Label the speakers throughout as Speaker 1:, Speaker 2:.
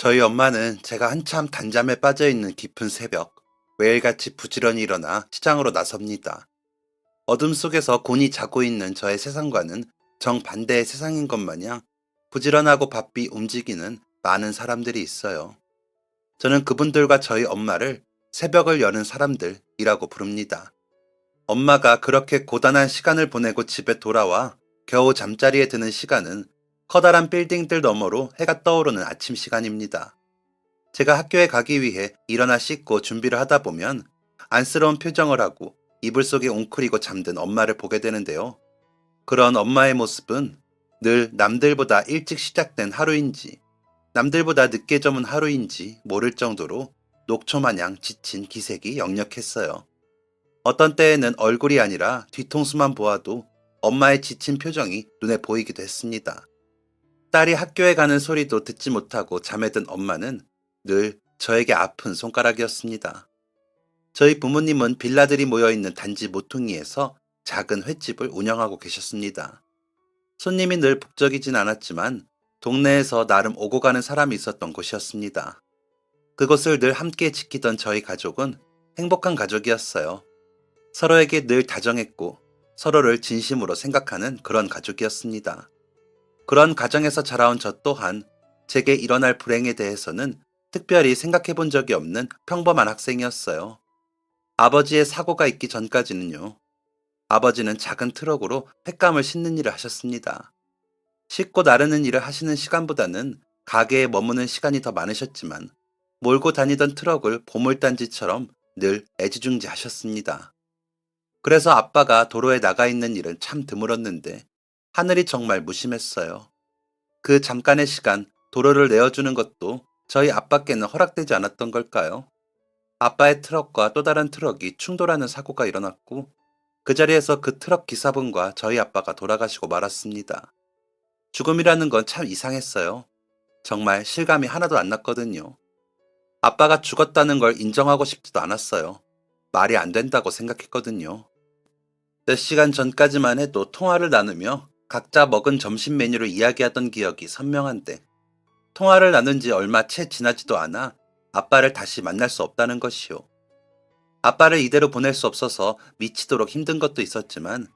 Speaker 1: 저희 엄마는 제가 한참 단잠에 빠져 있는 깊은 새벽, 매일같이 부지런히 일어나 시장으로 나섭니다. 어둠 속에서 곤히 자고 있는 저의 세상과는 정반대의 세상인 것 마냥 부지런하고 바삐 움직이는 많은 사람들이 있어요. 저는 그분들과 저희 엄마를 새벽을 여는 사람들이라고 부릅니다. 엄마가 그렇게 고단한 시간을 보내고 집에 돌아와 겨우 잠자리에 드는 시간은 커다란 빌딩들 너머로 해가 떠오르는 아침 시간입니다. 제가 학교에 가기 위해 일어나 씻고 준비를 하다 보면 안쓰러운 표정을 하고 이불 속에 웅크리고 잠든 엄마를 보게 되는데요. 그런 엄마의 모습은 늘 남들보다 일찍 시작된 하루인지 남들보다 늦게 저문 하루인지 모를 정도로 녹초마냥 지친 기색이 역력했어요. 어떤 때에는 얼굴이 아니라 뒤통수만 보아도 엄마의 지친 표정이 눈에 보이기도 했습니다. 딸이 학교에 가는 소리도 듣지 못하고 잠에 든 엄마는 늘 저에게 아픈 손가락이었습니다. 저희 부모님은 빌라들이 모여있는 단지 모퉁이에서 작은 횟집을 운영하고 계셨습니다. 손님이 늘 북적이진 않았지만 동네에서 나름 오고 가는 사람이 있었던 곳이었습니다. 그곳을 늘 함께 지키던 저희 가족은 행복한 가족이었어요. 서로에게 늘 다정했고 서로를 진심으로 생각하는 그런 가족이었습니다. 그런 가정에서 자라온 저 또한 제게 일어날 불행에 대해서는 특별히 생각해 본 적이 없는 평범한 학생이었어요. 아버지의 사고가 있기 전까지는요. 아버지는 작은 트럭으로 횟감을 싣는 일을 하셨습니다. 싣고 나르는 일을 하시는 시간보다는 가게에 머무는 시간이 더 많으셨지만 몰고 다니던 트럭을 보물단지처럼 늘 애지중지하셨습니다. 그래서 아빠가 도로에 나가 있는 일은 참 드물었는데 하늘이 정말 무심했어요. 그 잠깐의 시간 도로를 내어주는 것도 저희 아빠께는 허락되지 않았던 걸까요? 아빠의 트럭과 또 다른 트럭이 충돌하는 사고가 일어났고 그 자리에서 그 트럭 기사분과 저희 아빠가 돌아가시고 말았습니다. 죽음이라는 건 참 이상했어요. 정말 실감이 하나도 안 났거든요. 아빠가 죽었다는 걸 인정하고 싶지도 않았어요. 말이 안 된다고 생각했거든요. 몇 시간 전까지만 해도 통화를 나누며 각자 먹은 점심 메뉴를 이야기하던 기억이 선명한데 통화를 나눈 지 얼마 채 지나지도 않아 아빠를 다시 만날 수 없다는 것이요. 아빠를 이대로 보낼 수 없어서 미치도록 힘든 것도 있었지만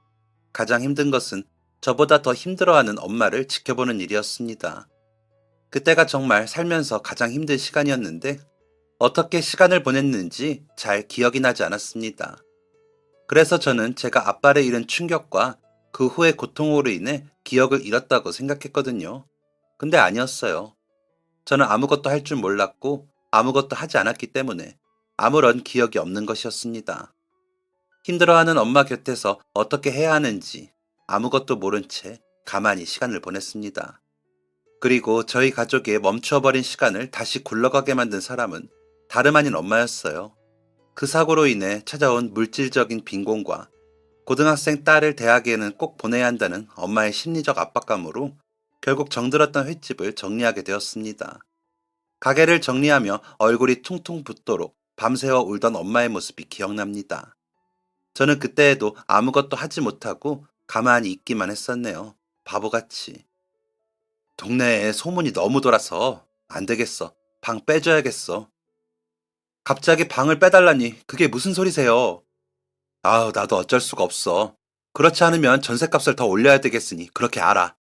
Speaker 1: 가장 힘든 것은 저보다 더 힘들어하는 엄마를 지켜보는 일이었습니다. 그때가 정말 살면서 가장 힘든 시간이었는데 어떻게 시간을 보냈는지 잘 기억이 나지 않았습니다. 그래서 저는 제가 아빠를 잃은 충격과 그 후의 고통으로 인해 기억을 잃었다고 생각했거든요. 근데 아니었어요. 저는 아무것도 할 줄 몰랐고 아무것도 하지 않았기 때문에 아무런 기억이 없는 것이었습니다. 힘들어하는 엄마 곁에서 어떻게 해야 하는지 아무것도 모른 채 가만히 시간을 보냈습니다. 그리고 저희 가족의 멈추어버린 시간을 다시 굴러가게 만든 사람은 다름 아닌 엄마였어요. 그 사고로 인해 찾아온 물질적인 빈곤과 고등학생 딸을 대학에는 꼭 보내야 한다는 엄마의 심리적 압박감으로 결국 정들었던 횟집을 정리하게 되었습니다. 가게를 정리하며 얼굴이 퉁퉁 붓도록 밤새워 울던 엄마의 모습이 기억납니다. 저는 그때에도 아무것도 하지 못하고 가만히 있기만 했었네요. 바보같이. 동네에 소문이 너무 돌아서 안 되겠어. 방 빼줘야겠어. 갑자기 방을 빼달라니 그게 무슨 소리세요? 아우, 나도 어쩔 수가 없어. 그렇지 않으면 전셋값을 더 올려야 되겠으니 그렇게 알아.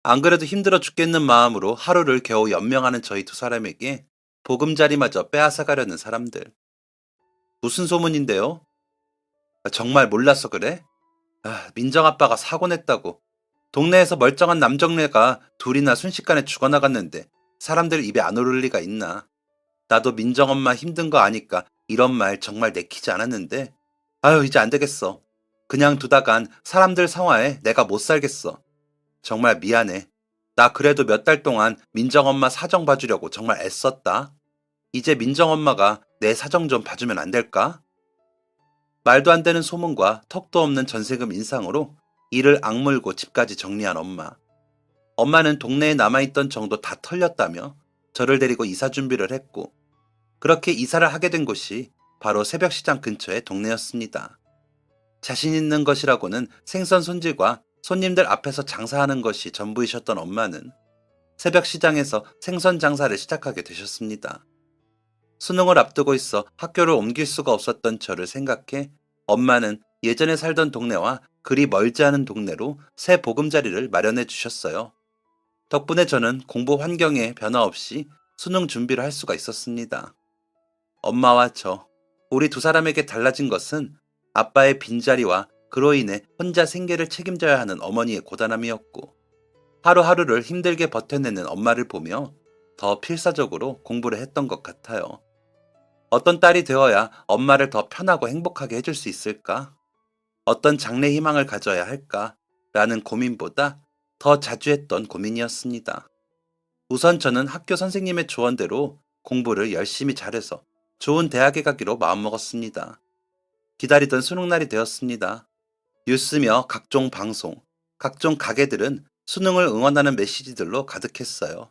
Speaker 1: 안 그래도 힘들어 죽겠는 마음으로 하루를 겨우 연명하는 저희 두 사람에게 보금자리마저 빼앗아가려는 사람들. 무슨 소문인데요? 정말 몰라서 그래? 민정아빠가 사고 냈다고. 동네에서 멀쩡한 남정네가 둘이나 순식간에 죽어나갔는데 사람들 입에 안 오를 리가 있나. 나도 민정엄마 힘든 거 아니까 이런 말 정말 내키지 않았는데 아유, 이제 안 되겠어. 그냥 두다간 사람들 상화에 내가 못 살겠어. 정말 미안해. 나 그래도 몇 달 동안 민정엄마 사정 봐주려고 정말 애썼다. 이제 민정엄마가 내 사정 좀 봐주면 안 될까? 말도 안 되는 소문과 턱도 없는 전세금 인상으로 이를 악물고 집까지 정리한 엄마. 엄마는 동네에 남아있던 정도 다 털렸다며 저를 데리고 이사 준비를 했고 그렇게 이사를 하게 된 곳이 바로 새벽시장 근처의 동네였습니다. 자신 있는 것이라고는 생선 손질과 손님들 앞에서 장사하는 것이 전부이셨던 엄마는 새벽 시장에서 생선 장사를 시작하게 되셨습니다. 수능을 앞두고 있어 학교를 옮길 수가 없었던 저를 생각해 엄마는 예전에 살던 동네와 그리 멀지 않은 동네로 새 보금자리를 마련해 주셨어요. 덕분에 저는 공부 환경에 변화 없이 수능 준비를 할 수가 있었습니다. 엄마와 저, 우리 두 사람에게 달라진 것은 아빠의 빈자리와 그로 인해 혼자 생계를 책임져야 하는 어머니의 고단함이었고, 하루하루를 힘들게 버텨내는 엄마를 보며 더 필사적으로 공부를 했던 것 같아요. 어떤 딸이 되어야 엄마를 더 편하고 행복하게 해줄 수 있을까? 어떤 장래 희망을 가져야 할까? 라는 고민보다 더 자주 했던 고민이었습니다. 우선 저는 학교 선생님의 조언대로 공부를 열심히 잘해서 좋은 대학에 가기로 마음먹었습니다. 기다리던 수능날이 되었습니다. 뉴스며 각종 방송, 각종 가게들은 수능을 응원하는 메시지들로 가득했어요.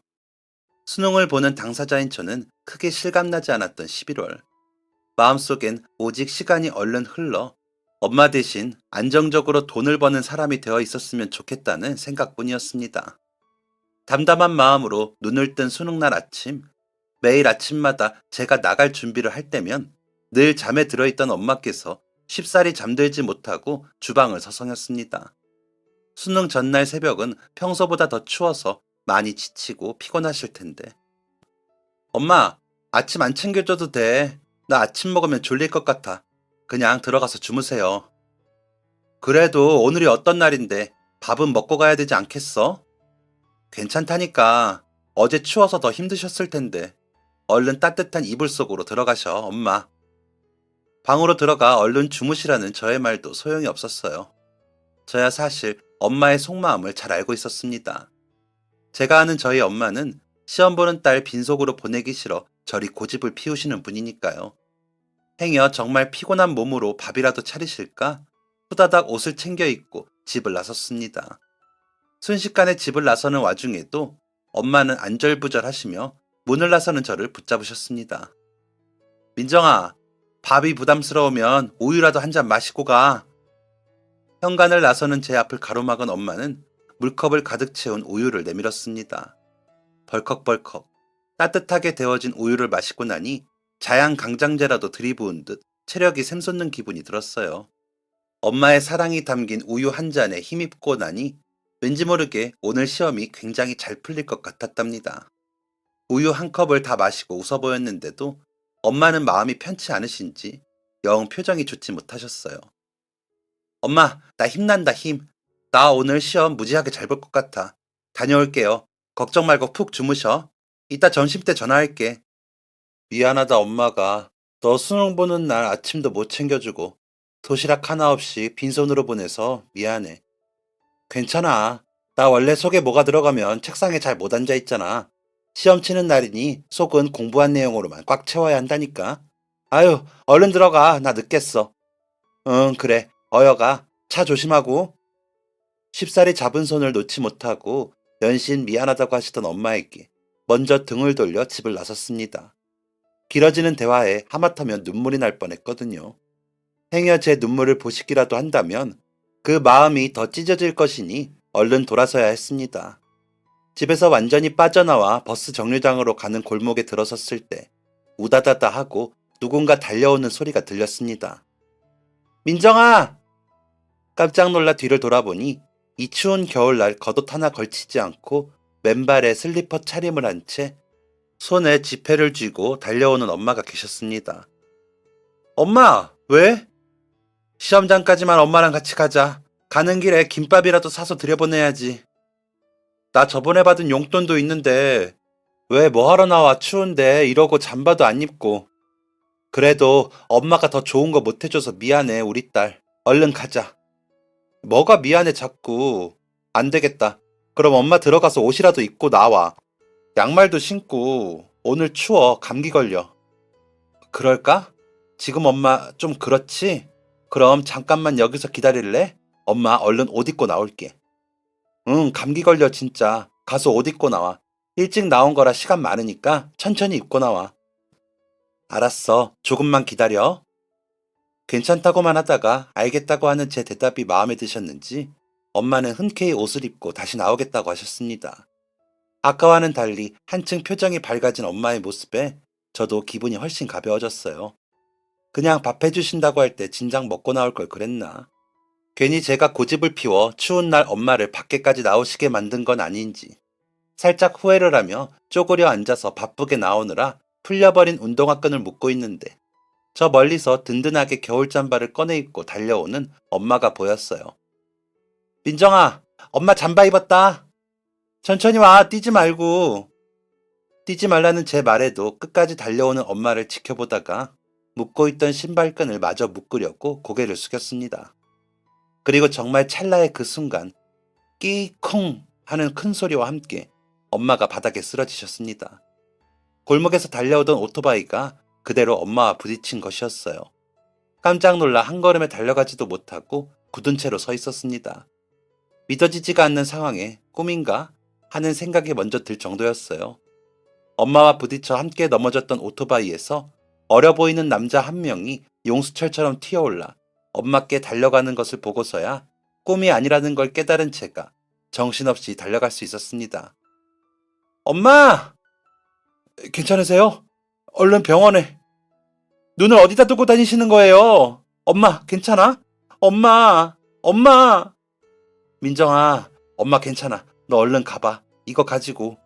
Speaker 1: 수능을 보는 당사자인 저는 크게 실감나지 않았던 11월. 마음속엔 오직 시간이 얼른 흘러 엄마 대신 안정적으로 돈을 버는 사람이 되어 있었으면 좋겠다는 생각뿐이었습니다. 담담한 마음으로 눈을 뜬 수능날 아침, 매일 아침마다 제가 나갈 준비를 할 때면 늘 잠에 들어있던 엄마께서 쉽사리 잠들지 못하고 주방을 서성였습니다. 수능 전날 새벽은 평소보다 더 추워서 많이 지치고 피곤하실 텐데. 엄마, 아침 안 챙겨줘도 돼. 나 아침 먹으면 졸릴 것 같아. 그냥 들어가서 주무세요. 그래도 오늘이 어떤 날인데 밥은 먹고 가야 되지 않겠어? 괜찮다니까. 어제 추워서 더 힘드셨을 텐데. 얼른 따뜻한 이불 속으로 들어가셔, 엄마. 방으로 들어가 얼른 주무시라는 저의 말도 소용이 없었어요. 저야 사실 엄마의 속마음을 잘 알고 있었습니다. 제가 아는 저희 엄마는 시험 보는 딸 빈속으로 보내기 싫어 저리 고집을 피우시는 분이니까요. 행여 정말 피곤한 몸으로 밥이라도 차리실까? 후다닥 옷을 챙겨 입고 집을 나섰습니다. 순식간에 집을 나서는 와중에도 엄마는 안절부절하시며 문을 나서는 저를 붙잡으셨습니다. 민정아, 밥이 부담스러우면 우유라도 한 잔 마시고 가. 현관을 나서는 제 앞을 가로막은 엄마는 물컵을 가득 채운 우유를 내밀었습니다. 벌컥벌컥 따뜻하게 데워진 우유를 마시고 나니 자양강장제라도 들이부은 듯 체력이 샘솟는 기분이 들었어요. 엄마의 사랑이 담긴 우유 한 잔에 힘입고 나니 왠지 모르게 오늘 시험이 굉장히 잘 풀릴 것 같았답니다. 우유 한 컵을 다 마시고 웃어 보였는데도 엄마는 마음이 편치 않으신지 영 표정이 좋지 못하셨어요. 엄마, 나 힘난다, 힘. 나 오늘 시험 무지하게 잘 볼 것 같아. 다녀올게요. 걱정 말고 푹 주무셔. 이따 점심때 전화할게. 미안하다, 엄마가. 너 수능 보는 날 아침도 못 챙겨주고 도시락 하나 없이 빈손으로 보내서 미안해. 괜찮아. 나 원래 속에 뭐가 들어가면 책상에 잘 못 앉아 있잖아. 시험 치는 날이니 속은 공부한 내용으로만 꽉 채워야 한다니까. 아유, 얼른 들어가. 나 늦겠어. 응, 그래. 어여가. 차 조심하고. 쉽사리 잡은 손을 놓지 못하고 연신 미안하다고 하시던 엄마에게 먼저 등을 돌려 집을 나섰습니다. 길어지는 대화에 하마터면 눈물이 날 뻔했거든요. 행여 제 눈물을 보시기라도 한다면 그 마음이 더 찢어질 것이니 얼른 돌아서야 했습니다. 집에서 완전히 빠져나와 버스 정류장으로 가는 골목에 들어섰을 때 우다다다 하고 누군가 달려오는 소리가 들렸습니다. 민정아! 깜짝 놀라 뒤를 돌아보니 이 추운 겨울날 겉옷 하나 걸치지 않고 맨발에 슬리퍼 차림을 한 채 손에 지폐를 쥐고 달려오는 엄마가 계셨습니다. 엄마, 왜? 시험장까지만 엄마랑 같이 가자. 가는 길에 김밥이라도 사서 들여보내야지. 나 저번에 받은 용돈도 있는데 왜 뭐하러 나와 추운데 이러고 잠바도 안 입고. 그래도 엄마가 더 좋은 거 못 해줘서 미안해 우리 딸. 얼른 가자. 뭐가 미안해 자꾸. 안 되겠다. 그럼 엄마 들어가서 옷이라도 입고 나와. 양말도 신고. 오늘 추워 감기 걸려. 그럴까? 지금 엄마 좀 그렇지? 그럼 잠깐만 여기서 기다릴래? 엄마 얼른 옷 입고 나올게. 응, 감기 걸려 진짜. 가서 옷 입고 나와. 일찍 나온 거라 시간 많으니까 천천히 입고 나와. 알았어. 조금만 기다려. 괜찮다고만 하다가 알겠다고 하는 제 대답이 마음에 드셨는지 엄마는 흔쾌히 옷을 입고 다시 나오겠다고 하셨습니다. 아까와는 달리 한층 표정이 밝아진 엄마의 모습에 저도 기분이 훨씬 가벼워졌어요. 그냥 밥 해주신다고 할 때 진작 먹고 나올 걸 그랬나. 괜히 제가 고집을 피워 추운 날 엄마를 밖에까지 나오시게 만든 건 아닌지 살짝 후회를 하며 쪼그려 앉아서 바쁘게 나오느라 풀려버린 운동화 끈을 묶고 있는데 저 멀리서 든든하게 겨울 잠바를 꺼내 입고 달려오는 엄마가 보였어요. 민정아, 엄마 잠바 입었다. 천천히 와, 뛰지 말고. 뛰지 말라는 제 말에도 끝까지 달려오는 엄마를 지켜보다가 묶고 있던 신발끈을 마저 묶으려고 고개를 숙였습니다. 그리고 정말 찰나의 그 순간 끼콩 하는 큰 소리와 함께 엄마가 바닥에 쓰러지셨습니다. 골목에서 달려오던 오토바이가 그대로 엄마와 부딪힌 것이었어요. 깜짝 놀라 한 걸음에 달려가지도 못하고 굳은 채로 서 있었습니다. 믿어지지가 않는 상황에 꿈인가 하는 생각이 먼저 들 정도였어요. 엄마와 부딪혀 함께 넘어졌던 오토바이에서 어려 보이는 남자 한 명이 용수철처럼 튀어올라 엄마께 달려가는 것을 보고서야 꿈이 아니라는 걸 깨달은 제가 정신없이 달려갈 수 있었습니다. 엄마! 괜찮으세요? 얼른 병원에. 눈을 어디다 두고 다니시는 거예요? 엄마, 괜찮아? 엄마! 엄마! 민정아, 엄마 괜찮아. 너 얼른 가봐. 이거 가지고.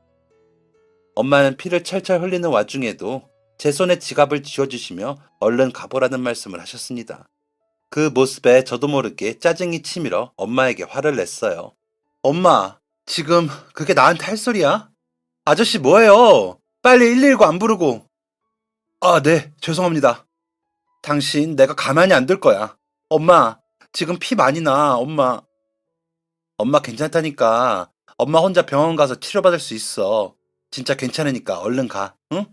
Speaker 1: 엄마는 피를 철철 흘리는 와중에도 제 손에 지갑을 쥐어주시며 얼른 가보라는 말씀을 하셨습니다. 그 모습에 저도 모르게 짜증이 치밀어 엄마에게 화를 냈어요. 엄마, 지금 그게 나한테 할 소리야? 아저씨 뭐예요? 빨리 119 안 부르고. 아, 네, 죄송합니다. 당신 내가 가만히 안 둘 거야. 엄마, 지금 피 많이 나, 엄마. 엄마 괜찮다니까. 엄마 혼자 병원 가서 치료받을 수 있어. 진짜 괜찮으니까 얼른 가, 응?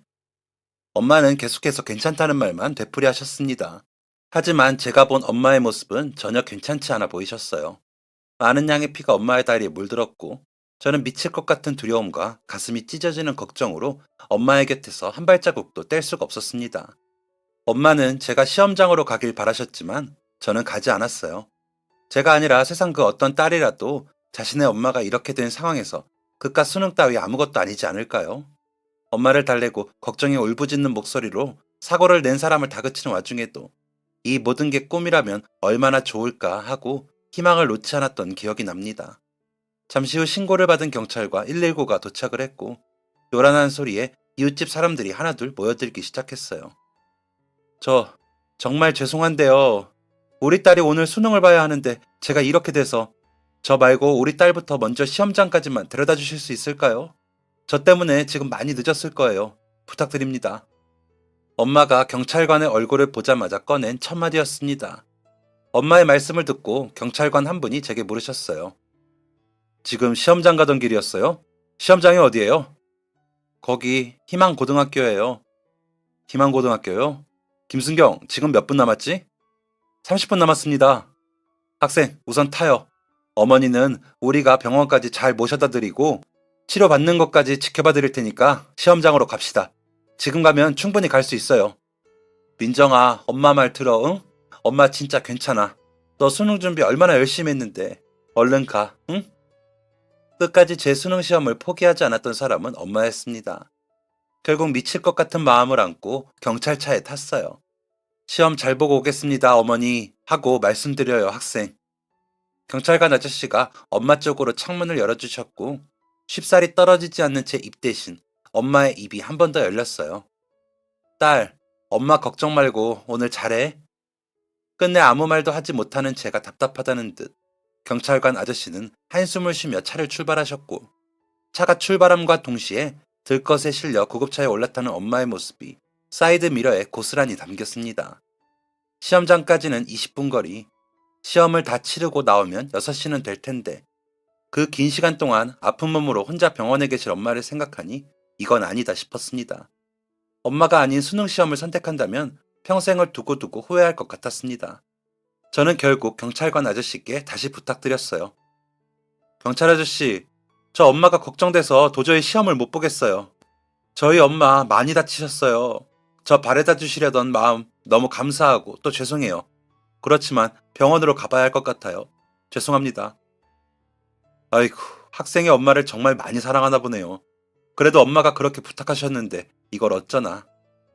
Speaker 1: 엄마는 계속해서 괜찮다는 말만 되풀이 하셨습니다. 하지만 제가 본 엄마의 모습은 전혀 괜찮지 않아 보이셨어요. 많은 양의 피가 엄마의 다리에 물들었고 저는 미칠 것 같은 두려움과 가슴이 찢어지는 걱정으로 엄마의 곁에서 한 발자국도 뗄 수가 없었습니다. 엄마는 제가 시험장으로 가길 바라셨지만 저는 가지 않았어요. 제가 아니라 세상 그 어떤 딸이라도 자신의 엄마가 이렇게 된 상황에서 그깟 수능 따위 아무것도 아니지 않을까요? 엄마를 달래고 걱정이 울부짖는 목소리로 사고를 낸 사람을 다그치는 와중에도 이 모든 게 꿈이라면 얼마나 좋을까 하고 희망을 놓지 않았던 기억이 납니다. 잠시 후 신고를 받은 경찰과 119가 도착을 했고 요란한 소리에 이웃집 사람들이 하나둘 모여들기 시작했어요. 정말 죄송한데요. 우리 딸이 오늘 수능을 봐야 하는데 제가 이렇게 돼서 저 말고 우리 딸부터 먼저 시험장까지만 데려다 주실 수 있을까요? 저 때문에 지금 많이 늦었을 거예요. 부탁드립니다. 엄마가 경찰관의 얼굴을 보자마자 꺼낸 첫 마디였습니다. 엄마의 말씀을 듣고 경찰관 한 분이 제게 물으셨어요. 지금 시험장 가던 길이었어요? 시험장이 어디예요? 거기 희망고등학교예요. 희망고등학교요? 김순경, 지금 몇 분 남았지? 30분 남았습니다. 학생, 우선 타요. 어머니는 우리가 병원까지 잘 모셔다 드리고 치료받는 것까지 지켜봐 드릴 테니까 시험장으로 갑시다. 지금 가면 충분히 갈 수 있어요. 민정아, 엄마 말 들어, 응? 엄마 진짜 괜찮아. 너 수능 준비 얼마나 열심히 했는데. 얼른 가, 응? 끝까지 제 수능 시험을 포기하지 않았던 사람은 엄마였습니다. 결국 미칠 것 같은 마음을 안고 경찰차에 탔어요. 시험 잘 보고 오겠습니다, 어머니. 하고 말씀드려요, 학생. 경찰관 아저씨가 엄마 쪽으로 창문을 열어주셨고 쉽사리 떨어지지 않는 제 입 대신 엄마의 입이 한 번 더 열렸어요. 딸, 엄마 걱정 말고 오늘 잘해. 끝내 아무 말도 하지 못하는 제가 답답하다는 듯 경찰관 아저씨는 한숨을 쉬며 차를 출발하셨고 차가 출발함과 동시에 들것에 실려 구급차에 올라타는 엄마의 모습이 사이드 미러에 고스란히 담겼습니다. 시험장까지는 20분 거리, 시험을 다 치르고 나오면 6시는 될 텐데 그 긴 시간 동안 아픈 몸으로 혼자 병원에 계실 엄마를 생각하니 이건 아니다 싶었습니다. 엄마가 아닌 수능 시험을 선택한다면 평생을 두고두고 후회할 것 같았습니다. 저는 결국 경찰관 아저씨께 다시 부탁드렸어요. 경찰 아저씨, 저 엄마가 걱정돼서 도저히 시험을 못 보겠어요. 저희 엄마 많이 다치셨어요. 저 바래다 주시려던 마음 너무 감사하고 또 죄송해요. 그렇지만 병원으로 가봐야 할 것 같아요. 죄송합니다. 아이고, 학생의 엄마를 정말 많이 사랑하나 보네요. 그래도 엄마가 그렇게 부탁하셨는데 이걸 어쩌나.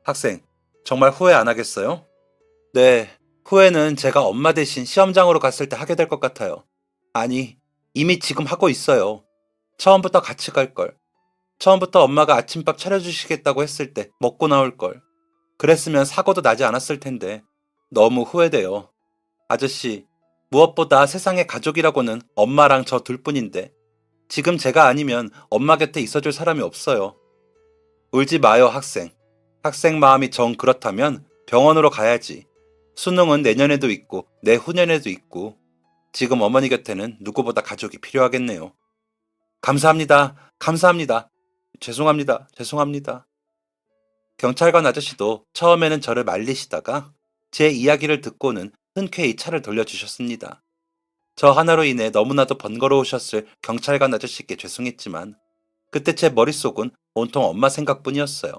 Speaker 1: 학생, 정말 후회 안 하겠어요? 네, 후회는 제가 엄마 대신 시험장으로 갔을 때 하게 될 것 같아요. 아니, 이미 지금 하고 있어요. 처음부터 같이 갈 걸. 처음부터 엄마가 아침밥 차려주시겠다고 했을 때 먹고 나올 걸. 그랬으면 사고도 나지 않았을 텐데. 너무 후회돼요. 아저씨, 무엇보다 세상에 가족이라고는 엄마랑 저 둘뿐인데 지금 제가 아니면 엄마 곁에 있어줄 사람이 없어요. 울지 마요, 학생. 학생 마음이 정 그렇다면 병원으로 가야지. 수능은 내년에도 있고 내후년에도 있고 지금 어머니 곁에는 누구보다 가족이 필요하겠네요. 감사합니다. 감사합니다. 죄송합니다. 죄송합니다. 경찰관 아저씨도 처음에는 저를 말리시다가 제 이야기를 듣고는 흔쾌히 차를 돌려주셨습니다. 저 하나로 인해 너무나도 번거로우셨을 경찰관 아저씨께 죄송했지만 그때 제 머릿속은 온통 엄마 생각뿐이었어요.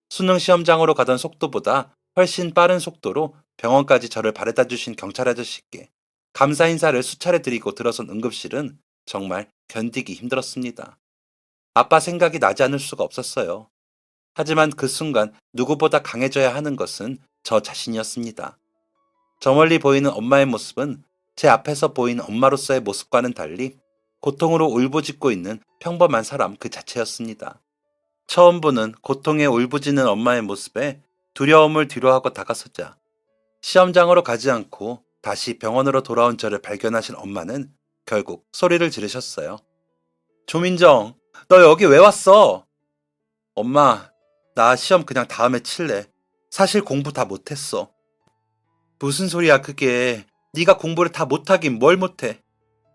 Speaker 1: 수능 시험장으로 가던 속도보다 훨씬 빠른 속도로 병원까지 저를 바래다 주신 경찰 아저씨께 감사 인사를 수차례 드리고 들어선 응급실은 정말 견디기 힘들었습니다. 아빠 생각이 나지 않을 수가 없었어요. 하지만 그 순간 누구보다 강해져야 하는 것은 저 자신이었습니다. 저 멀리 보이는 엄마의 모습은 제 앞에서 보이는 엄마로서의 모습과는 달리 고통으로 울부짖고 있는 평범한 사람 그 자체였습니다. 처음 보는 고통에 울부짖는 엄마의 모습에 두려움을 뒤로하고 다가서자 시험장으로 가지 않고 다시 병원으로 돌아온 저를 발견하신 엄마는 결국 소리를 지르셨어요. 조민정, 너 여기 왜 왔어? 엄마, 나 시험 그냥 다음에 칠래. 사실 공부 다 못했어. 무슨 소리야 그게. 네가 공부를 다 못하긴 뭘 못해.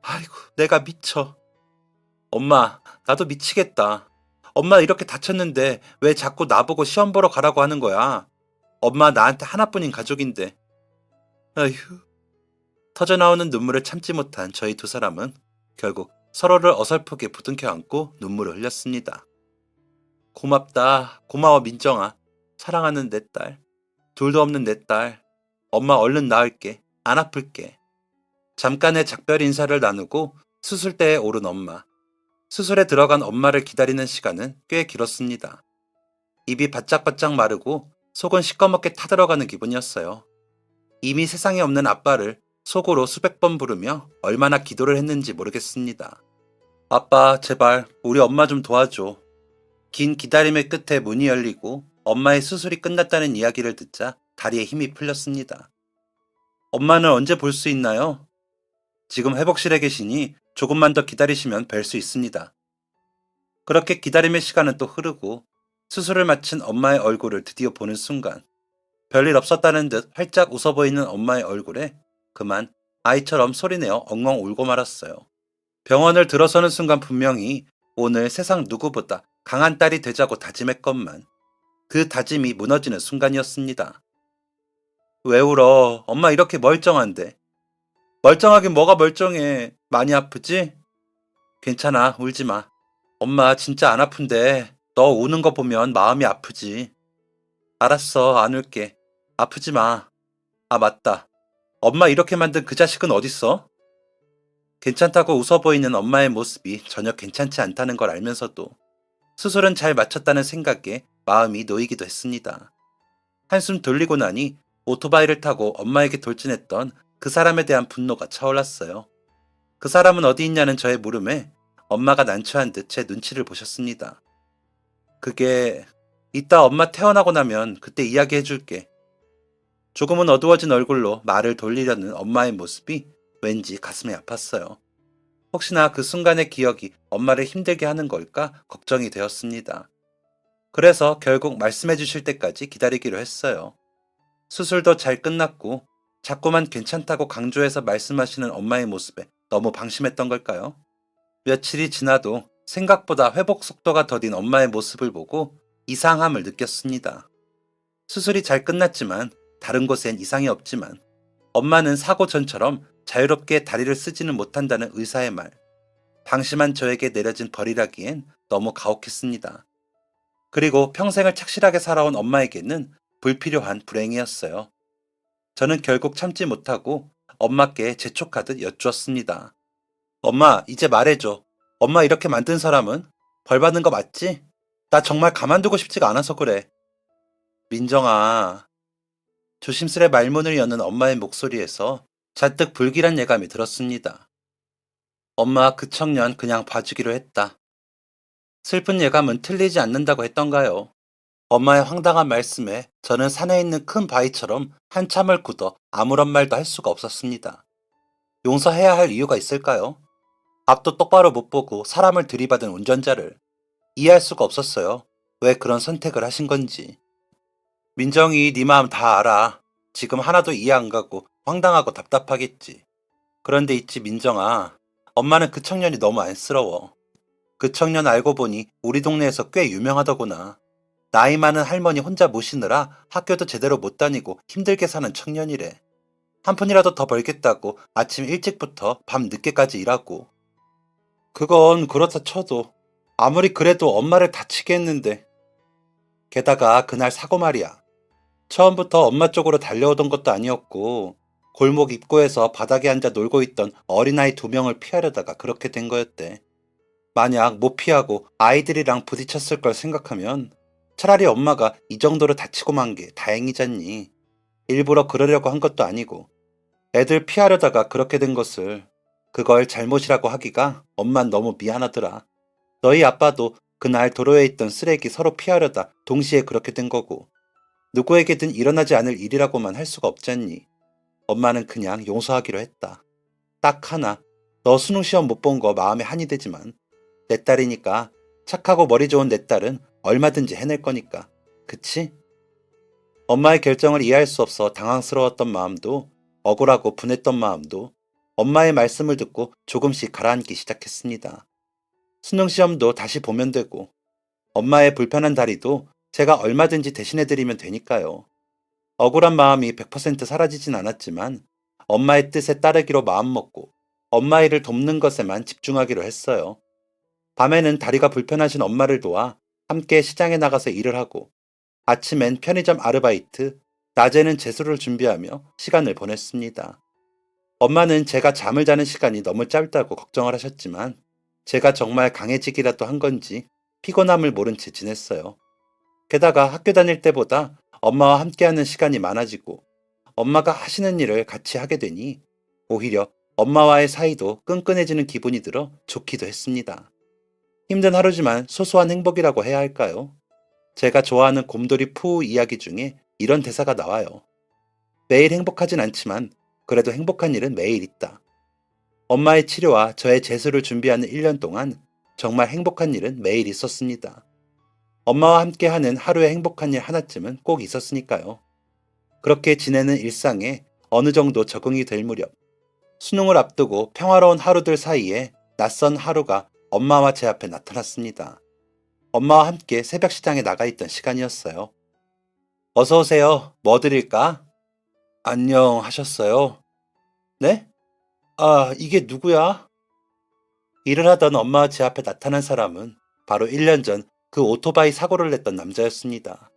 Speaker 1: 아이고, 내가 미쳐. 엄마, 나도 미치겠다. 엄마 이렇게 다쳤는데 왜 자꾸 나보고 시험 보러 가라고 하는 거야? 엄마 나한테 하나뿐인 가족인데. 아휴. 터져나오는 눈물을 참지 못한 저희 두 사람은 결국 서로를 어설프게 부둥켜 안고 눈물을 흘렸습니다. 고맙다. 고마워 민정아. 사랑하는 내 딸. 둘도 없는 내 딸. 엄마 얼른 나을게. 안 아플게. 잠깐의 작별 인사를 나누고 수술대에 오른 엄마. 수술에 들어간 엄마를 기다리는 시간은 꽤 길었습니다. 입이 바짝바짝 마르고 속은 시꺼멓게 타들어가는 기분이었어요. 이미 세상에 없는 아빠를 속으로 수백 번 부르며 얼마나 기도를 했는지 모르겠습니다. 아빠, 제발 우리 엄마 좀 도와줘. 긴 기다림의 끝에 문이 열리고 엄마의 수술이 끝났다는 이야기를 듣자 다리에 힘이 풀렸습니다. 엄마는 언제 볼 수 있나요? 지금 회복실에 계시니 조금만 더 기다리시면 뵐 수 있습니다. 그렇게 기다림의 시간은 또 흐르고 수술을 마친 엄마의 얼굴을 드디어 보는 순간 별일 없었다는 듯 활짝 웃어 보이는 엄마의 얼굴에 그만 아이처럼 소리내어 엉엉 울고 말았어요. 병원을 들어서는 순간 분명히 오늘 세상 누구보다 강한 딸이 되자고 다짐했건만 그 다짐이 무너지는 순간이었습니다. 왜 울어? 엄마 이렇게 멀쩡한데. 멀쩡하긴 뭐가 멀쩡해. 많이 아프지? 괜찮아, 울지 마. 엄마 진짜 안 아픈데 너 우는 거 보면 마음이 아프지. 알았어, 안 울게. 아프지 마. 아, 맞다. 엄마 이렇게 만든 그 자식은 어딨어? 괜찮다고 웃어 보이는 엄마의 모습이 전혀 괜찮지 않다는 걸 알면서도 수술은 잘 마쳤다는 생각에 마음이 놓이기도 했습니다. 한숨 돌리고 나니 오토바이를 타고 엄마에게 돌진했던 그 사람에 대한 분노가 차올랐어요. 그 사람은 어디 있냐는 저의 물음에 엄마가 난처한 듯 제 눈치를 보셨습니다. 그게 이따 엄마 태어나고 나면 그때 이야기해 줄게. 조금은 어두워진 얼굴로 말을 돌리려는 엄마의 모습이 왠지 가슴이 아팠어요. 혹시나 그 순간의 기억이 엄마를 힘들게 하는 걸까 걱정이 되었습니다. 그래서 결국 말씀해 주실 때까지 기다리기로 했어요. 수술도 잘 끝났고 자꾸만 괜찮다고 강조해서 말씀하시는 엄마의 모습에 너무 방심했던 걸까요? 며칠이 지나도 생각보다 회복 속도가 더딘 엄마의 모습을 보고 이상함을 느꼈습니다. 수술이 잘 끝났지만 다른 곳엔 이상이 없지만 엄마는 사고 전처럼 자유롭게 다리를 쓰지는 못한다는 의사의 말. 방심한 저에게 내려진 벌이라기엔 너무 가혹했습니다. 그리고 평생을 착실하게 살아온 엄마에게는 불필요한 불행이었어요. 저는 결국 참지 못하고 엄마께 재촉하듯 여쭈었습니다. 엄마, 이제 말해줘. 엄마 이렇게 만든 사람은? 벌 받는 거 맞지? 나 정말 가만두고 싶지가 않아서 그래. 민정아, 조심스레 말문을 여는 엄마의 목소리에서 잔뜩 불길한 예감이 들었습니다. 엄마 그 청년 그냥 봐주기로 했다. 슬픈 예감은 틀리지 않는다고 했던가요? 엄마의 황당한 말씀에 저는 산에 있는 큰 바위처럼 한참을 굳어 아무런 말도 할 수가 없었습니다. 용서해야 할 이유가 있을까요? 앞도 똑바로 못 보고 사람을 들이받은 운전자를 이해할 수가 없었어요. 왜 그런 선택을 하신 건지. 민정이 네 마음 다 알아. 지금 하나도 이해 안 가고 황당하고 답답하겠지. 그런데 있지 민정아. 엄마는 그 청년이 너무 안쓰러워. 그 청년 알고 보니 우리 동네에서 꽤 유명하더구나. 나이 많은 할머니 혼자 모시느라 학교도 제대로 못 다니고 힘들게 사는 청년이래. 한 푼이라도 더 벌겠다고 아침 일찍부터 밤 늦게까지 일하고. 그건 그렇다 쳐도 아무리 그래도 엄마를 다치게 했는데. 게다가 그날 사고 말이야. 처음부터 엄마 쪽으로 달려오던 것도 아니었고 골목 입구에서 바닥에 앉아 놀고 있던 어린아이 2명을 피하려다가 그렇게 된 거였대. 만약 못 피하고 아이들이랑 부딪혔을 걸 생각하면 차라리 엄마가 이 정도로 다치고 만 게 다행이잖니. 일부러 그러려고 한 것도 아니고 애들 피하려다가 그렇게 된 것을 그걸 잘못이라고 하기가 엄만 너무 미안하더라. 너희 아빠도 그날 도로에 있던 쓰레기 서로 피하려다 동시에 그렇게 된 거고 누구에게든 일어나지 않을 일이라고만 할 수가 없잖니. 엄마는 그냥 용서하기로 했다. 딱 하나, 너 수능 시험 못 본 거 마음에 한이 되지만 내 딸이니까 착하고 머리 좋은 내 딸은 얼마든지 해낼 거니까. 그치? 엄마의 결정을 이해할 수 없어 당황스러웠던 마음도 억울하고 분했던 마음도 엄마의 말씀을 듣고 조금씩 가라앉기 시작했습니다. 수능 시험도 다시 보면 되고 엄마의 불편한 다리도 제가 얼마든지 대신해드리면 되니까요. 억울한 마음이 100% 사라지진 않았지만 엄마의 뜻에 따르기로 마음먹고 엄마 일을 돕는 것에만 집중하기로 했어요. 밤에는 다리가 불편하신 엄마를 도와 함께 시장에 나가서 일을 하고 아침엔 편의점 아르바이트, 낮에는 재수를 준비하며 시간을 보냈습니다. 엄마는 제가 잠을 자는 시간이 너무 짧다고 걱정을 하셨지만 제가 정말 강해지기라도 한 건지 피곤함을 모른 채 지냈어요. 게다가 학교 다닐 때보다 엄마와 함께하는 시간이 많아지고 엄마가 하시는 일을 같이 하게 되니 오히려 엄마와의 사이도 끈끈해지는 기분이 들어 좋기도 했습니다. 힘든 하루지만 소소한 행복이라고 해야 할까요? 제가 좋아하는 곰돌이 푸우 이야기 중에 이런 대사가 나와요. 매일 행복하진 않지만 그래도 행복한 일은 매일 있다. 엄마의 치료와 저의 재수를 준비하는 1년 동안 정말 행복한 일은 매일 있었습니다. 엄마와 함께하는 하루의 행복한 일 하나쯤은 꼭 있었으니까요. 그렇게 지내는 일상에 어느 정도 적응이 될 무렵 수능을 앞두고 평화로운 하루들 사이에 낯선 하루가 엄마와 제 앞에 나타났습니다. 엄마와 함께 새벽 시장에 나가 있던 시간이었어요. 어서 오세요. 뭐 드릴까? 안녕하셨어요? 네? 아, 이게 누구야? 일을 하던 엄마와 제 앞에 나타난 사람은 바로 1년 전 그 오토바이 사고를 냈던 남자였습니다.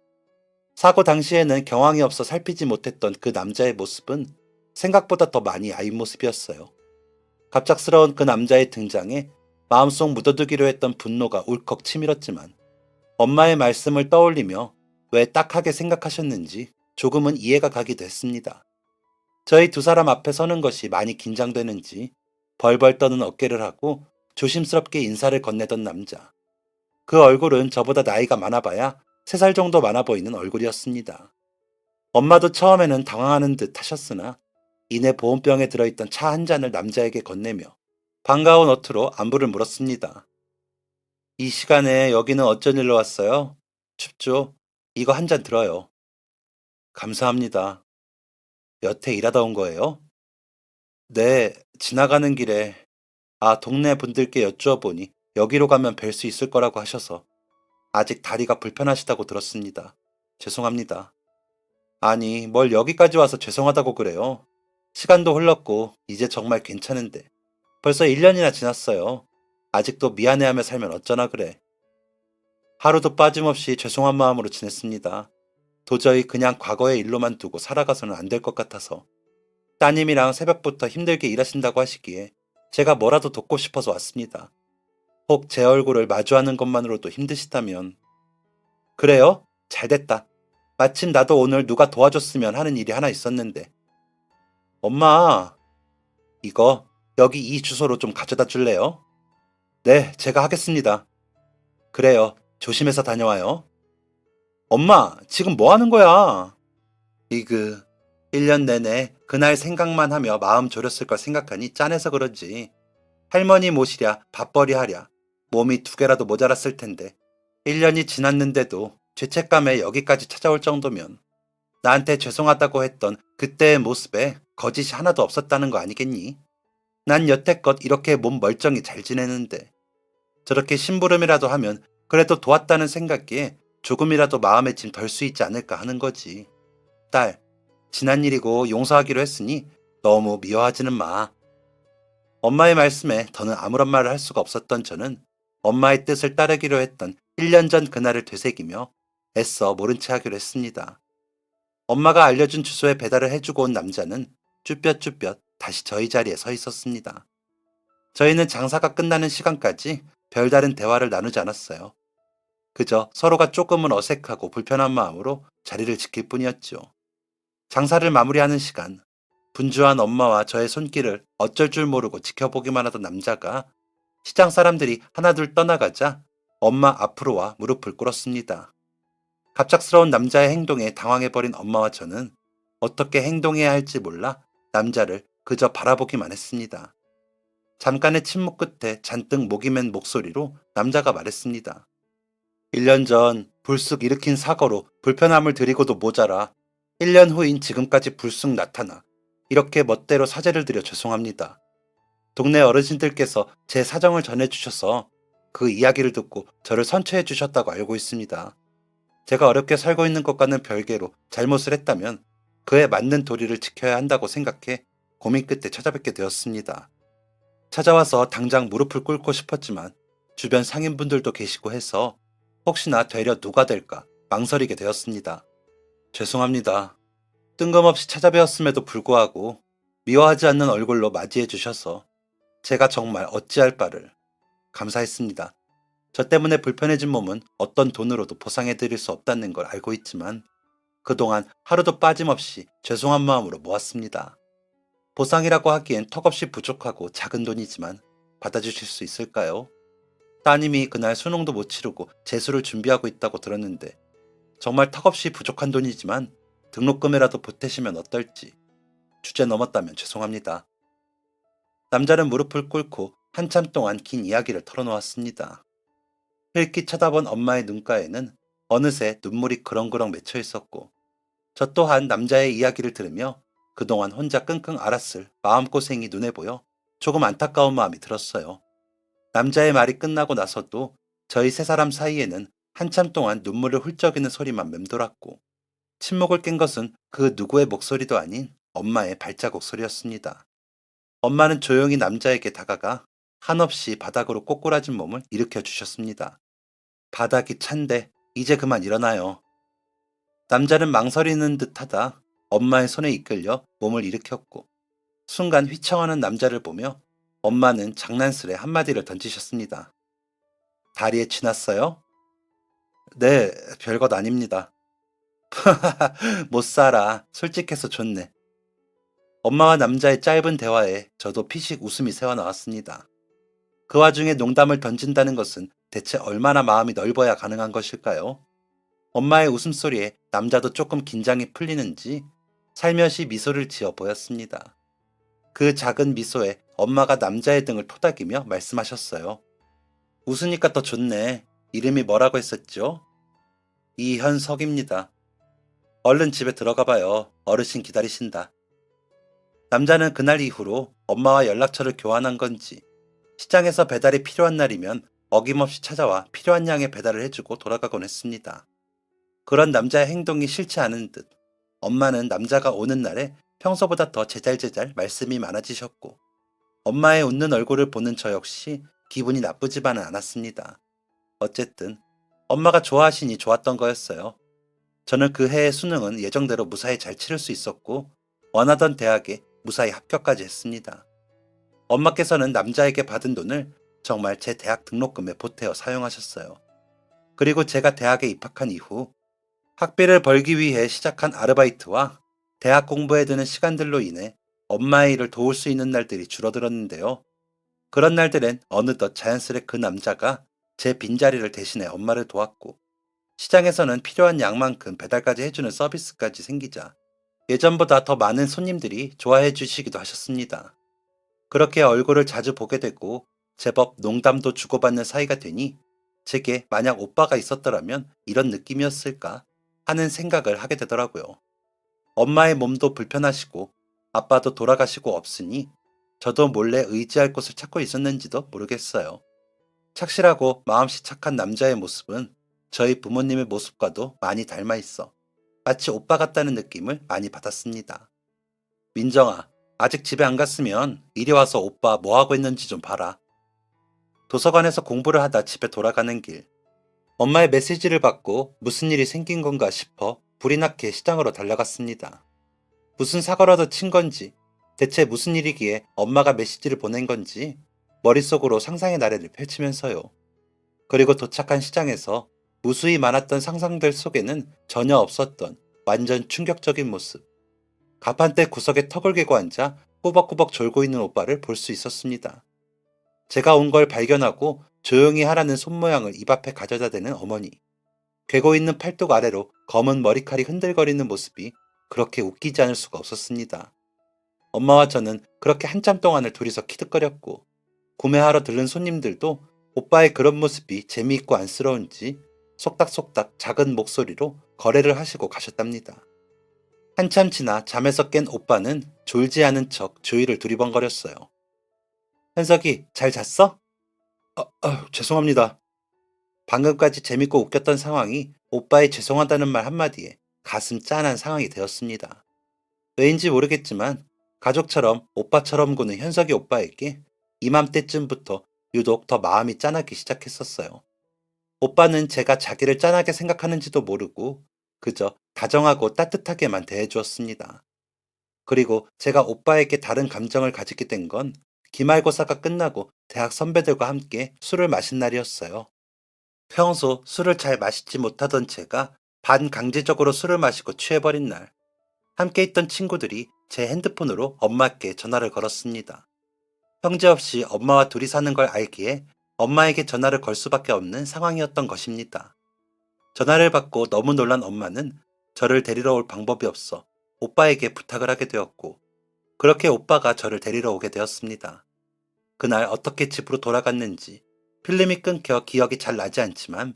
Speaker 1: 사고 당시에는 경황이 없어 살피지 못했던 그 남자의 모습은 생각보다 더 많이 아인 모습이었어요. 갑작스러운 그 남자의 등장에 마음속 묻어두기로 했던 분노가 울컥 치밀었지만 엄마의 말씀을 떠올리며 왜 딱하게 생각하셨는지 조금은 이해가 가기도 했습니다. 저희 두 사람 앞에 서는 것이 많이 긴장되는지 벌벌 떠는 어깨를 하고 조심스럽게 인사를 건네던 남자. 그 얼굴은 저보다 나이가 많아봐야 3살 정도 많아 보이는 얼굴이었습니다. 엄마도 처음에는 당황하는 듯 하셨으나 이내 보온병에 들어있던 차 한 잔을 남자에게 건네며 반가운 어투로 안부를 물었습니다. 이 시간에 여기는 어쩐 일로 왔어요? 춥죠? 이거 한 잔 들어요. 감사합니다. 여태 일하다 온 거예요? 네, 지나가는 길에 동네 분들께 여쭈어 보니 여기로 가면 뵐 수 있을 거라고 하셔서 아직 다리가 불편하시다고 들었습니다. 죄송합니다. 아니, 뭘 여기까지 와서 죄송하다고 그래요. 시간도 흘렀고 이제 정말 괜찮은데 벌써 1년이나 지났어요. 아직도 미안해하며 살면 어쩌나 그래. 하루도 빠짐없이 죄송한 마음으로 지냈습니다. 도저히 그냥 과거의 일로만 두고 살아가서는 안 될 것 같아서. 따님이랑 새벽부터 힘들게 일하신다고 하시기에 제가 뭐라도 돕고 싶어서 왔습니다. 혹 제 얼굴을 마주하는 것만으로도 힘드시다면. 그래요? 잘됐다. 마침 나도 오늘 누가 도와줬으면 하는 일이 하나 있었는데. 엄마, 이거 여기 이 주소로 좀 가져다 줄래요? 네, 제가 하겠습니다. 그래요. 조심해서 다녀와요. 엄마, 지금 뭐 하는 거야? 이그, 1년 내내 그날 생각만 하며 마음 졸였을 걸 생각하니 짠해서 그런지 할머니 모시랴 밥벌이 하랴 몸이 2개라도 모자랐을 텐데 1년이 지났는데도 죄책감에 여기까지 찾아올 정도면 나한테 죄송하다고 했던 그때의 모습에 거짓이 하나도 없었다는 거 아니겠니? 난 여태껏 이렇게 몸 멀쩡히 잘 지내는데 저렇게 심부름이라도 하면 그래도 도왔다는 생각에 조금이라도 마음의 짐 덜 수 있지 않을까 하는 거지. 딸, 지난 일이고 용서하기로 했으니 너무 미워하지는 마. 엄마의 말씀에 더는 아무런 말을 할 수가 없었던 저는 엄마의 뜻을 따르기로 했던 1년 전 그날을 되새기며 애써 모른 체 하기로 했습니다. 엄마가 알려준 주소에 배달을 해주고 온 남자는 쭈뼛쭈뼛 다시 저희 자리에 서 있었습니다. 저희는 장사가 끝나는 시간까지 별다른 대화를 나누지 않았어요. 그저 서로가 조금은 어색하고 불편한 마음으로 자리를 지킬 뿐이었죠. 장사를 마무리하는 시간, 분주한 엄마와 저의 손길을 어쩔 줄 모르고 지켜보기만 하던 남자가 시장 사람들이 하나둘 떠나가자 엄마 앞으로 와 무릎을 꿇었습니다. 갑작스러운 남자의 행동에 당황해버린 엄마와 저는 어떻게 행동해야 할지 몰라 남자를 그저 바라보기만 했습니다. 잠깐의 침묵 끝에 잔뜩 목이 맨 목소리로 남자가 말했습니다. 1년 전 불쑥 일으킨 사고로 불편함을 드리고도 모자라 1년 후인 지금까지 불쑥 나타나 이렇게 멋대로 사죄를 드려 죄송합니다. 동네 어르신들께서 제 사정을 전해주셔서 그 이야기를 듣고 저를 선처해 주셨다고 알고 있습니다. 제가 어렵게 살고 있는 것과는 별개로 잘못을 했다면 그에 맞는 도리를 지켜야 한다고 생각해 고민 끝에 찾아뵙게 되었습니다. 찾아와서 당장 무릎을 꿇고 싶었지만 주변 상인분들도 계시고 해서 혹시나 되려 누가 될까 망설이게 되었습니다. 죄송합니다. 뜬금없이 찾아뵈었음에도 불구하고 미워하지 않는 얼굴로 맞이해 주셔서 제가 정말 어찌할 바를. 감사했습니다. 저 때문에 불편해진 몸은 어떤 돈으로도 보상해 드릴 수 없다는 걸 알고 있지만 그동안 하루도 빠짐없이 죄송한 마음으로 모았습니다. 보상이라고 하기엔 턱없이 부족하고 작은 돈이지만 받아주실 수 있을까요? 따님이 그날 수능도 못 치르고 재수를 준비하고 있다고 들었는데 정말 턱없이 부족한 돈이지만 등록금이라도 보태시면 어떨지. 주제 넘었다면 죄송합니다. 남자는 무릎을 꿇고 한참 동안 긴 이야기를 털어놓았습니다. 흘낏 쳐다본 엄마의 눈가에는 어느새 눈물이 그렁그렁 맺혀 있었고 저 또한 남자의 이야기를 들으며 그동안 혼자 끙끙 앓았을 마음고생이 눈에 보여 조금 안타까운 마음이 들었어요. 남자의 말이 끝나고 나서도 저희 세 사람 사이에는 한참 동안 눈물을 훌쩍이는 소리만 맴돌았고 침묵을 깬 것은 그 누구의 목소리도 아닌 엄마의 발자국 소리였습니다. 엄마는 조용히 남자에게 다가가 한없이 바닥으로 꼬꾸라진 몸을 일으켜 주셨습니다. 바닥이 찬데 이제 그만 일어나요. 남자는 망설이는 듯하다 엄마의 손에 이끌려 몸을 일으켰고 순간 휘청하는 남자를 보며 엄마는 장난스레 한마디를 던지셨습니다. 다리에 지났어요? 네, 별것 아닙니다. 못 살아. 솔직해서 좋네. 엄마와 남자의 짧은 대화에 저도 피식 웃음이 새어나왔습니다. 그 와중에 농담을 던진다는 것은 대체 얼마나 마음이 넓어야 가능한 것일까요? 엄마의 웃음소리에 남자도 조금 긴장이 풀리는지 살며시 미소를 지어 보였습니다. 그 작은 미소에 엄마가 남자의 등을 토닥이며 말씀하셨어요. 웃으니까 더 좋네. 이름이 뭐라고 했었죠? 이현석입니다. 얼른 집에 들어가 봐요. 어르신 기다리신다. 남자는 그날 이후로 엄마와 연락처를 교환한 건지 시장에서 배달이 필요한 날이면 어김없이 찾아와 필요한 양의 배달을 해주고 돌아가곤 했습니다. 그런 남자의 행동이 싫지 않은 듯 엄마는 남자가 오는 날에 평소보다 더 제잘제잘 말씀이 많아지셨고 엄마의 웃는 얼굴을 보는 저 역시 기분이 나쁘지만은 않았습니다. 어쨌든 엄마가 좋아하시니 좋았던 거였어요. 저는 그 해의 수능은 예정대로 무사히 잘 치를 수 있었고 원하던 대학에 무사히 합격까지 했습니다. 엄마께서는 남자에게 받은 돈을 정말 제 대학 등록금에 보태어 사용하셨어요. 그리고 제가 대학에 입학한 이후 학비를 벌기 위해 시작한 아르바이트와 대학 공부에 드는 시간들로 인해 엄마의 일을 도울 수 있는 날들이 줄어들었는데요. 그런 날들엔 어느덧 자연스레 그 남자가 제 빈자리를 대신해 엄마를 도왔고, 시장에서는 필요한 양만큼 배달까지 해주는 서비스까지 생기자 예전보다 더 많은 손님들이 좋아해 주시기도 하셨습니다. 그렇게 얼굴을 자주 보게 되고 제법 농담도 주고받는 사이가 되니 제게 만약 오빠가 있었더라면 이런 느낌이었을까 하는 생각을 하게 되더라고요. 엄마의 몸도 불편하시고 아빠도 돌아가시고 없으니 저도 몰래 의지할 곳을 찾고 있었는지도 모르겠어요. 착실하고 마음씨 착한 남자의 모습은 저희 부모님의 모습과도 많이 닮아 있어 마치 오빠 같다는 느낌을 많이 받았습니다. 민정아, 아직 집에 안 갔으면 이리 와서 오빠 뭐 하고 있는지 좀 봐라. 도서관에서 공부를 하다 집에 돌아가는 길, 엄마의 메시지를 받고 무슨 일이 생긴 건가 싶어 불이 나게 시장으로 달려갔습니다. 무슨 사고라도 친 건지, 대체 무슨 일이기에 엄마가 메시지를 보낸 건지 머릿속으로 상상의 나래를 펼치면서요. 그리고 도착한 시장에서 무수히 많았던 상상들 속에는 전혀 없었던 완전 충격적인 모습. 가판대 구석에 턱을 괴고 앉아 꾸벅꾸벅 졸고 있는 오빠를 볼 수 있었습니다. 제가 온 걸 발견하고 조용히 하라는 손모양을 입 앞에 가져다 대는 어머니. 괴고 있는 팔뚝 아래로 검은 머리칼이 흔들거리는 모습이 그렇게 웃기지 않을 수가 없었습니다. 엄마와 저는 그렇게 한참 동안을 둘이서 키득거렸고, 구매하러 들른 손님들도 오빠의 그런 모습이 재미있고 안쓰러운지 속닥속닥 작은 목소리로 거래를 하시고 가셨답니다. 한참 지나 잠에서 깬 오빠는 졸지 않은 척 주위를 두리번거렸어요. 현석이 잘 잤어? 죄송합니다. 방금까지 재밌고 웃겼던 상황이 오빠의 죄송하다는 말 한마디에 가슴 짠한 상황이 되었습니다. 왜인지 모르겠지만 가족처럼 오빠처럼 구는 현석이 오빠에게 이맘때쯤부터 유독 더 마음이 짠하기 시작했었어요. 오빠는 제가 자기를 짠하게 생각하는지도 모르고 그저 다정하고 따뜻하게만 대해주었습니다. 그리고 제가 오빠에게 다른 감정을 가지게 된 건 기말고사가 끝나고 대학 선배들과 함께 술을 마신 날이었어요. 평소 술을 잘 마시지 못하던 제가 반강제적으로 술을 마시고 취해버린 날, 함께 있던 친구들이 제 핸드폰으로 엄마께 전화를 걸었습니다. 형제 없이 엄마와 둘이 사는 걸 알기에 엄마에게 전화를 걸 수밖에 없는 상황이었던 것입니다. 전화를 받고 너무 놀란 엄마는 저를 데리러 올 방법이 없어 오빠에게 부탁을 하게 되었고, 그렇게 오빠가 저를 데리러 오게 되었습니다. 그날 어떻게 집으로 돌아갔는지 필름이 끊겨 기억이 잘 나지 않지만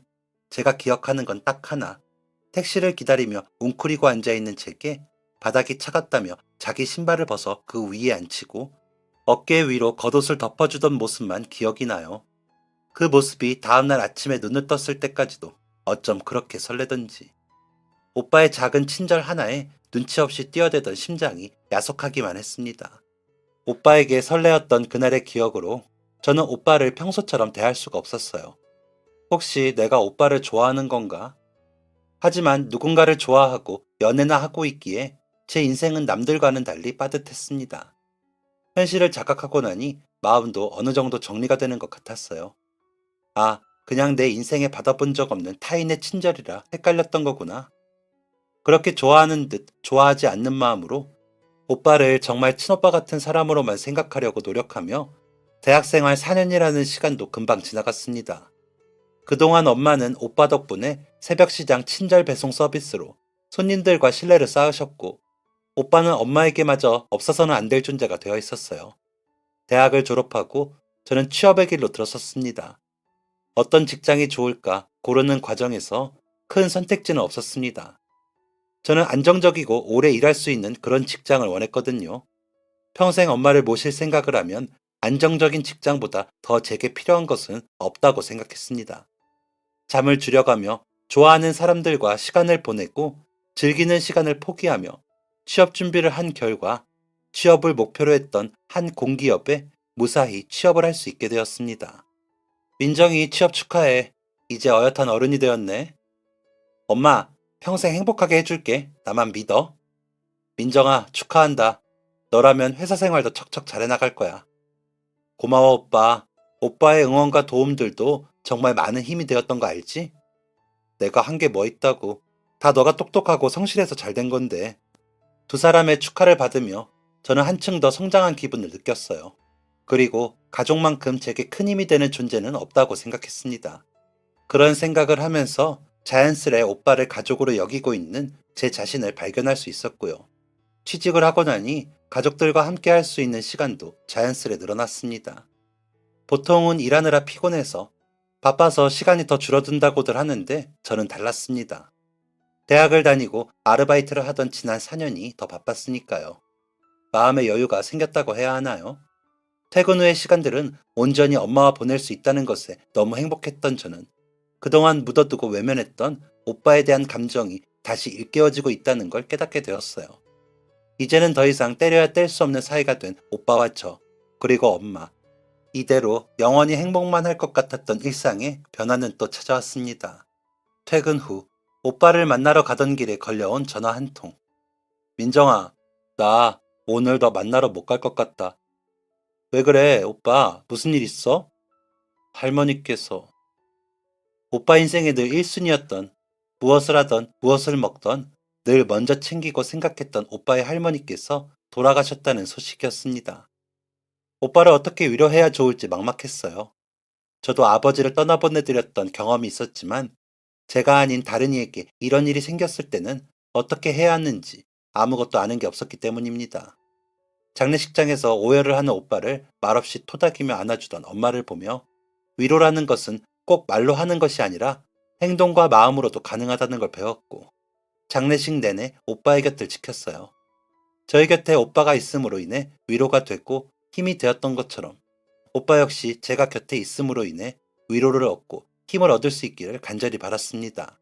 Speaker 1: 제가 기억하는 건 딱 하나. 택시를 기다리며 웅크리고 앉아있는 제게 바닥이 차갑다며 자기 신발을 벗어 그 위에 앉히고 어깨 위로 겉옷을 덮어주던 모습만 기억이 나요. 그 모습이 다음날 아침에 눈을 떴을 때까지도 어쩜 그렇게 설레던지. 오빠의 작은 친절 하나에 눈치 없이 뛰어대던 심장이 야속하기만 했습니다. 오빠에게 설레었던 그날의 기억으로 저는 오빠를 평소처럼 대할 수가 없었어요. 혹시 내가 오빠를 좋아하는 건가? 하지만 누군가를 좋아하고 연애나 하고 있기에 제 인생은 남들과는 달리 빠듯했습니다. 현실을 자각하고 나니 마음도 어느 정도 정리가 되는 것 같았어요. 아, 그냥 내 인생에 받아본 적 없는 타인의 친절이라 헷갈렸던 거구나. 그렇게 좋아하는 듯 좋아하지 않는 마음으로 오빠를 정말 친오빠 같은 사람으로만 생각하려고 노력하며 대학생활 4년이라는 시간도 금방 지나갔습니다. 그동안 엄마는 오빠 덕분에 새벽시장 친절 배송 서비스로 손님들과 신뢰를 쌓으셨고, 오빠는 엄마에게마저 없어서는 안 될 존재가 되어 있었어요. 대학을 졸업하고 저는 취업의 길로 들어섰습니다. 어떤 직장이 좋을까 고르는 과정에서 큰 선택지는 없었습니다. 저는 안정적이고 오래 일할 수 있는 그런 직장을 원했거든요. 평생 엄마를 모실 생각을 하면 안정적인 직장보다 더 제게 필요한 것은 없다고 생각했습니다. 잠을 줄여가며 좋아하는 사람들과 시간을 보내고 즐기는 시간을 포기하며 취업 준비를 한 결과 취업을 목표로 했던 한 공기업에 무사히 취업을 할 수 있게 되었습니다. 민정이 취업 축하해. 이제 어엿한 어른이 되었네. 엄마, 평생 행복하게 해줄게. 나만 믿어. 민정아, 축하한다. 너라면 회사 생활도 척척 잘해나갈 거야. 고마워, 오빠. 오빠의 응원과 도움들도 정말 많은 힘이 되었던 거 알지? 내가 한 게 뭐 있다고. 다 너가 똑똑하고 성실해서 잘 된 건데. 두 사람의 축하를 받으며 저는 한층 더 성장한 기분을 느꼈어요. 그리고 가족만큼 제게 큰 힘이 되는 존재는 없다고 생각했습니다. 그런 생각을 하면서 자연스레 오빠를 가족으로 여기고 있는 제 자신을 발견할 수 있었고요. 취직을 하고 나니 가족들과 함께 할 수 있는 시간도 자연스레 늘어났습니다. 보통은 일하느라 피곤해서 바빠서 시간이 더 줄어든다고들 하는데 저는 달랐습니다. 대학을 다니고 아르바이트를 하던 지난 4년이 더 바빴으니까요. 마음의 여유가 생겼다고 해야 하나요? 퇴근 후의 시간들은 온전히 엄마와 보낼 수 있다는 것에 너무 행복했던 저는 그동안 묻어두고 외면했던 오빠에 대한 감정이 다시 일깨워지고 있다는 걸 깨닫게 되었어요. 이제는 더 이상 때려야 뗄 수 없는 사이가 된 오빠와 저, 그리고 엄마. 이대로 영원히 행복만 할 것 같았던 일상에 변화는 또 찾아왔습니다. 퇴근 후 오빠를 만나러 가던 길에 걸려온 전화 한 통. 민정아, 나 오늘 너 만나러 못 갈 것 같다. 왜 그래, 오빠? 무슨 일 있어? 할머니께서. 오빠 인생의 늘 1순위였던, 무엇을 하던 무엇을 먹던 늘 먼저 챙기고 생각했던 오빠의 할머니께서 돌아가셨다는 소식이었습니다. 오빠를 어떻게 위로해야 좋을지 막막했어요. 저도 아버지를 떠나보내드렸던 경험이 있었지만 제가 아닌 다른 이에게 이런 일이 생겼을 때는 어떻게 해야 하는지 아무것도 아는 게 없었기 때문입니다. 장례식장에서 오열을 하는 오빠를 말없이 토닥이며 안아주던 엄마를 보며 위로라는 것은 꼭 말로 하는 것이 아니라 행동과 마음으로도 가능하다는 걸 배웠고 장례식 내내 오빠의 곁을 지켰어요. 저희 곁에 오빠가 있음으로 인해 위로가 됐고 힘이 되었던 것처럼 오빠 역시 제가 곁에 있음으로 인해 위로를 얻고 힘을 얻을 수 있기를 간절히 바랐습니다.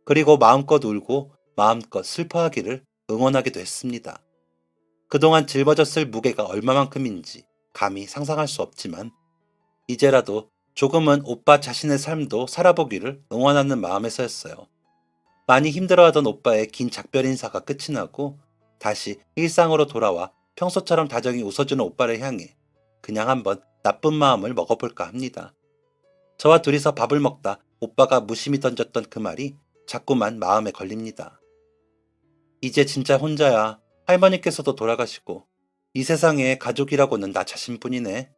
Speaker 1: 그리고 마음껏 울고 마음껏 슬퍼하기를 응원하기도 했습니다. 그동안 짊어졌을 무게가 얼마만큼인지 감히 상상할 수 없지만 이제라도 조금은 오빠 자신의 삶도 살아보기를 응원하는 마음에서였어요. 많이 힘들어하던 오빠의 긴 작별 인사가 끝이 나고 다시 일상으로 돌아와 평소처럼 다정히 웃어주는 오빠를 향해 그냥 한번 나쁜 마음을 먹어볼까 합니다. 저와 둘이서 밥을 먹다 오빠가 무심히 던졌던 그 말이 자꾸만 마음에 걸립니다. 이제 진짜 혼자야. 할머니께서도 돌아가시고 이 세상에 가족이라고는 나 자신뿐이네.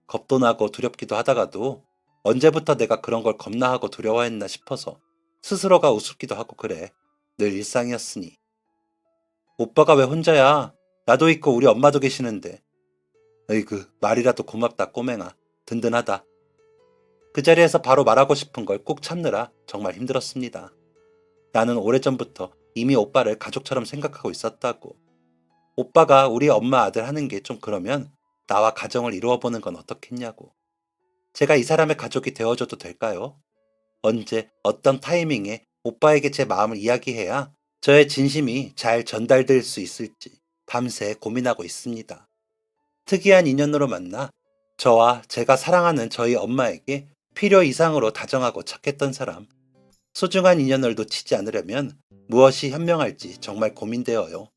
Speaker 1: 겁도 나고 두렵기도 하다가도 언제부터 내가 그런 걸 겁나하고 두려워했나 싶어서 스스로가 우습기도 하고 그래. 늘 일상이었으니. 오빠가 왜 혼자야? 나도 있고 우리 엄마도 계시는데. 으이그 말이라도 고맙다 꼬맹아. 든든하다. 그 자리에서 바로 말하고 싶은 걸 꾹 참느라 정말 힘들었습니다. 나는 오래전부터 이미 오빠를 가족처럼 생각하고 있었다고. 오빠가 우리 엄마 아들 하는 게 좀 그러면 나와 가정을 이루어보는 건 어떻겠냐고. 제가 이 사람의 가족이 되어줘도 될까요? 언제 어떤 타이밍에 오빠에게 제 마음을 이야기해야 저의 진심이 잘 전달될 수 있을지 밤새 고민하고 있습니다. 특이한 인연으로 만나 저와 제가 사랑하는 저희 엄마에게 필요 이상으로 다정하고 착했던 사람. 소중한 인연을 놓치지 않으려면 무엇이 현명할지 정말 고민되어요.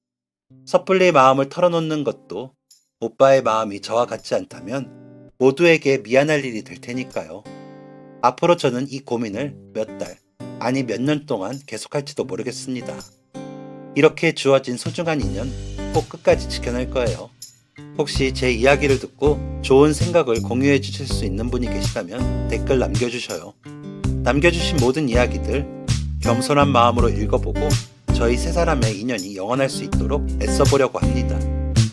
Speaker 1: 섣불리 마음을 털어놓는 것도 오빠의 마음이 저와 같지 않다면 모두에게 미안할 일이 될 테니까요. 앞으로 저는 이 고민을 몇 달, 아니 몇 년 동안 계속할지도 모르겠습니다. 이렇게 주어진 소중한 인연 꼭 끝까지 지켜낼 거예요. 혹시 제 이야기를 듣고 좋은 생각을 공유해 주실 수 있는 분이 계시다면 댓글 남겨주셔요. 남겨주신 모든 이야기들 겸손한 마음으로 읽어보고 저희 세 사람의 인연이 영원할 수 있도록 애써보려고 합니다.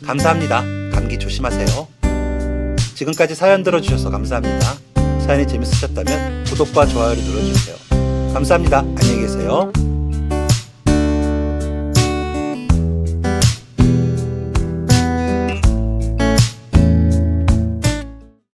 Speaker 1: 감사합니다. 감기 조심하세요. 지금까지 사연 들어주셔서 감사합니다. 사연이 재밌으셨다면 구독과 좋아요를 눌러주세요. 감사합니다. 안녕히 계세요.